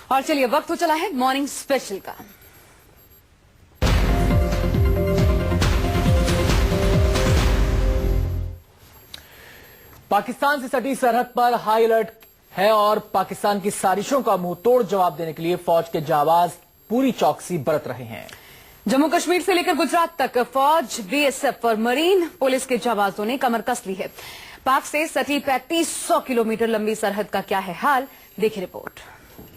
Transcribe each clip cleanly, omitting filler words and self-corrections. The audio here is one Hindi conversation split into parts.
और चलिए वक्त हो चला है मॉर्निंग स्पेशल का। पाकिस्तान से सटी सरहद पर हाई अलर्ट है और पाकिस्तान की साजिशों का मुंहतोड़ जवाब देने के लिए फौज के जाबाज पूरी चौकसी बरत रहे हैं। जम्मू कश्मीर से लेकर गुजरात तक फौज, बीएसएफ और मरीन पुलिस के जाबाजों ने कमर कस ली है। पाक से सटी 3500 किलोमीटर लंबी सरहद का क्या है हाल, देखिए रिपोर्ट।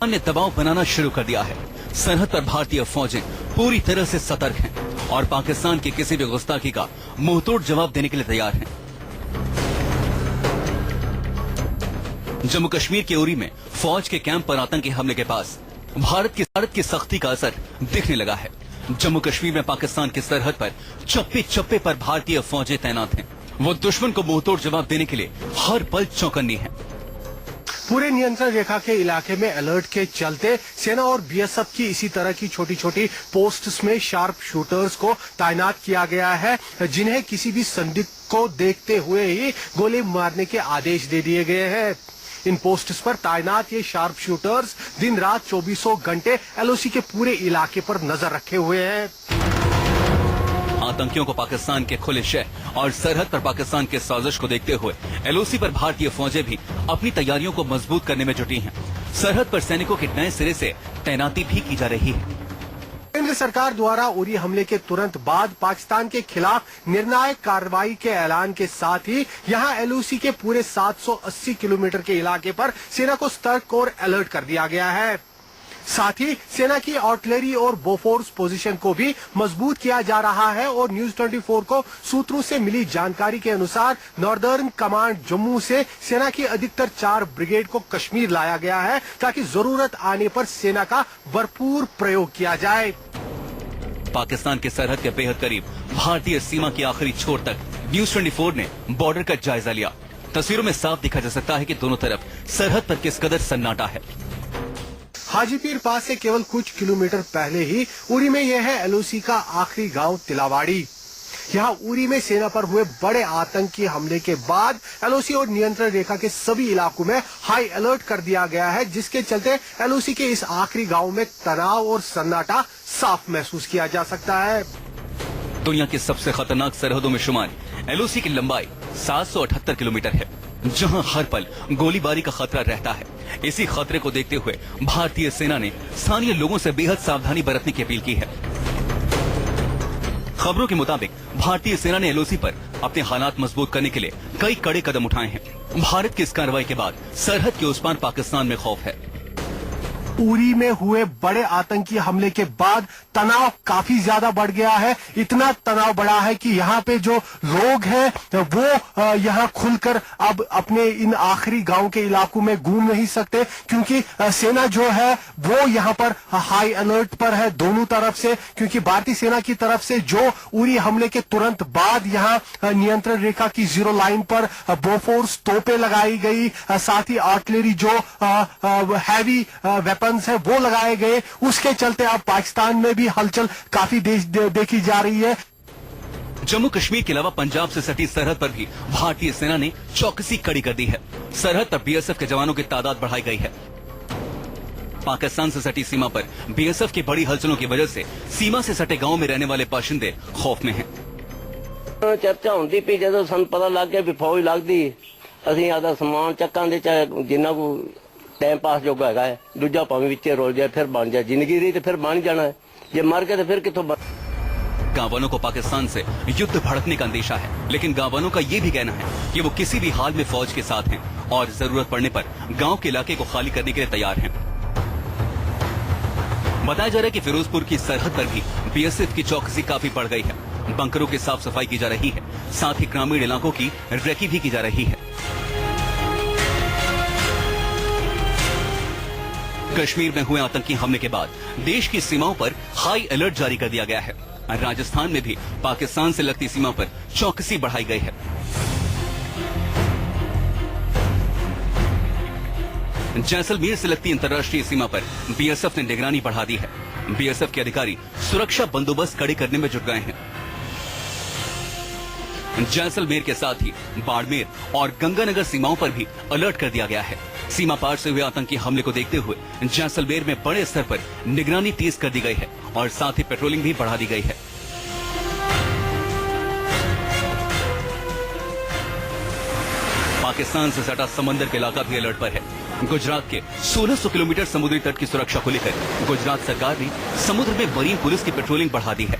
ने दबाव बनाना शुरू कर दिया है। सरहद पर भारतीय फौजें पूरी तरह से सतर्क हैं और पाकिस्तान की किसी भी गुस्ताखी का मुंहतोड़ जवाब देने के लिए तैयार हैं। जम्मू कश्मीर के उरी में फौज के कैंप पर आतंकी हमले के पास भारत की सख्ती का असर दिखने लगा है। जम्मू कश्मीर में पाकिस्तान की सरहद पर चप्पे चप्पे पर भारतीय फौजें तैनात हैं। वो दुश्मन को मुंहतोड़ जवाब देने के लिए हर पल चौकन्नी है। पूरे नियंत्रण रेखा के इलाके में अलर्ट के चलते सेना और बीएसएफ की इसी तरह की छोटी छोटी पोस्ट्स में शार्प शूटर्स को तैनात किया गया है, जिन्हें किसी भी संदिग्ध को देखते हुए ही गोली मारने के आदेश दे दिए गए हैं। इन पोस्ट्स पर तैनात ये शार्प शूटर्स दिन रात 24 घंटे एलओसी के पूरे इलाके पर नजर रखे हुए हैं। आतंकियों को पाकिस्तान के खुले शह और सरहद पर पाकिस्तान के साजिश को देखते हुए एलओसी पर भारतीय फौजें भी अपनी तैयारियों को मजबूत करने में जुटी हैं। सरहद पर सैनिकों की नए सिरे से तैनाती भी की जा रही है। केंद्र सरकार द्वारा उरी हमले के तुरंत बाद पाकिस्तान के खिलाफ निर्णायक कार्रवाई के ऐलान के साथ ही यहां एलओसी के पूरे 780 किलोमीटर के इलाके पर सेना को सतर्क और अलर्ट कर दिया गया है। साथ ही सेना की आर्टिलरी और बोफोर्स पोजीशन को भी मजबूत किया जा रहा है और न्यूज 24 को सूत्रों से मिली जानकारी के अनुसार नॉर्दर्न कमांड जम्मू से सेना की अधिकतर 4 ब्रिगेड को कश्मीर लाया गया है ताकि जरूरत आने पर सेना का भरपूर प्रयोग किया जाए। पाकिस्तान के सरहद के बेहद करीब भारतीय सीमा की आखिरी छोर तक न्यूज 24 ने बॉर्डर का जायजा लिया। तस्वीरों में साफ दिखा जा सकता है कि दोनों तरफ सरहद पर किस कदर सन्नाटा है। हाजीपीर पास से केवल कुछ किलोमीटर पहले ही उरी में यह है एलओसी का आखिरी गांव तिलावाड़ी। यहाँ उरी में सेना पर हुए बड़े आतंकी हमले के बाद एलओसी और नियंत्रण रेखा के सभी इलाकों में हाई अलर्ट कर दिया गया है, जिसके चलते एलओसी के इस आखिरी गांव में तनाव और सन्नाटा साफ महसूस किया जा सकता है। दुनिया की सबसे खतरनाक सरहदों में शुमार एलओसी की लंबाई 778 किलोमीटर है, जहां हर पल गोलीबारी का खतरा रहता है। इसी खतरे को देखते हुए भारतीय सेना ने स्थानीय लोगों से बेहद सावधानी बरतने की अपील की है। खबरों के मुताबिक भारतीय सेना ने एलओसी पर अपने हालात मजबूत करने के लिए कई कड़े कदम उठाए हैं। भारत की इस कार्रवाई के बाद सरहद के उस पार पाकिस्तान में खौफ है। उरी में हुए बड़े आतंकी हमले के बाद तनाव काफी ज्यादा बढ़ गया है। इतना तनाव बढ़ा है कि यहाँ पे जो लोग हैं वो यहाँ खुलकर अब अपने इन आखिरी गांव के इलाकों में घूम नहीं सकते, क्योंकि सेना जो है वो यहाँ पर हाई अलर्ट पर है दोनों तरफ से, क्योंकि भारतीय सेना की तरफ से जो उरी हमले के तुरंत बाद यहाँ नियंत्रण रेखा की जीरो लाइन पर बोफोर्स तोपें लगाई गई, साथ ही आर्टिलरी जो हैवी वेपन है वो लगाए गए। उसके चलते अब पाकिस्तान में भी हलचल काफी देखी जा रही है। जम्मू कश्मीर के अलावा पंजाब से सटी सरहद पर भी भारतीय सेना ने चौकसी कड़ी कर दी है। सरहद पर बीएसएफ के जवानों की तादाद बढ़ाई गई है। पाकिस्तान से सटी सीमा पर बीएसएफ की बड़ी हलचलों की वजह से सीमा से सटे गांव में रहने वाले बाशिंदे खौफ में हैं। चर्चा होती पी जो सन पता लग गया भी फौज लगती असं आदा समान चक्कांगे चाहे जिन्ना को टाइम पास जोगा है, दूजा भावे विचे रोल जाए फिर बन जाए, जिंदगी रही तो फिर बन जाना है, जे मर गए तो फिर कितों गांव वालों को पाकिस्तान से युद्ध भड़कने का अंदेशा है, लेकिन गांव वालों का ये भी कहना है कि वो किसी भी हाल में फौज के साथ हैं और जरूरत पड़ने पर गांव के इलाके को खाली करने के लिए तैयार हैं। बताया जा रहा है कि फिरोजपुर की सरहद पर भी बीएसएफ की चौकसी काफी बढ़ गई है। बंकरों की साफ सफाई की जा रही है, साथ ही ग्रामीण इलाकों की रेकी भी की जा रही है। कश्मीर में हुए आतंकी हमले के बाद देश की सीमाओं पर हाई अलर्ट जारी कर दिया गया है। राजस्थान में भी पाकिस्तान से लगती सीमा पर चौकसी बढ़ाई गई है। जैसलमेर से लगती अंतर्राष्ट्रीय सीमा पर बीएसएफ ने निगरानी बढ़ा दी है। बीएसएफ के अधिकारी सुरक्षा बंदोबस्त कड़े करने में जुट गए हैं। जैसलमेर के साथ ही बाड़मेर और गंगानगर सीमाओं पर भी अलर्ट कर दिया गया है। सीमा पार से हुए आतंकी हमले को देखते हुए जैसलमेर में बड़े स्तर पर निगरानी तेज कर दी गई है और साथ ही पेट्रोलिंग भी बढ़ा दी गई है। पाकिस्तान से सटा समंदर के इलाका भी अलर्ट पर है। गुजरात के 1600 किलोमीटर समुद्री तट की सुरक्षा को लेकर गुजरात सरकार ने समुद्र में मरीन पुलिस की पेट्रोलिंग बढ़ा दी है।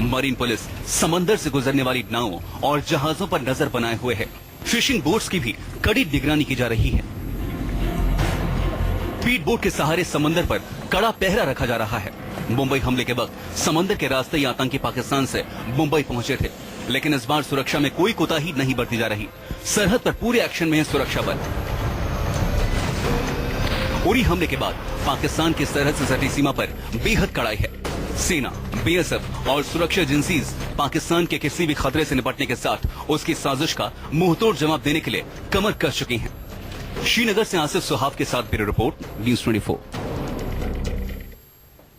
मरीन पुलिस समंदर से गुजरने वाली नावों और जहाजों पर नजर बनाए हुए है। फिशिंग बोट्स की भी कड़ी निगरानी की जा रही है। स्पीड बोट के सहारे समंदर पर कड़ा पहरा रखा जा रहा है। मुंबई हमले के वक्त समंदर के रास्ते ये आतंकी पाकिस्तान से मुंबई पहुंचे थे, लेकिन इस बार सुरक्षा में कोई कोताही नहीं बरती जा रही। सरहद पर पूरे एक्शन में है सुरक्षा बल। उरी हमले के बाद पाकिस्तान की सरहद से सटी सीमा पर बेहद कड़ाई है। सेना, बीएसएफ और सुरक्षा एजेंसीज पाकिस्तान के किसी भी खतरे से निपटने के साथ उसकी साजिश का मुंहतोड़ जवाब देने के लिए कमर कस चुकी हैं। श्रीनगर से आसिफ सुहाब के साथ ब्यूरो रिपोर्ट, न्यूज़ 24।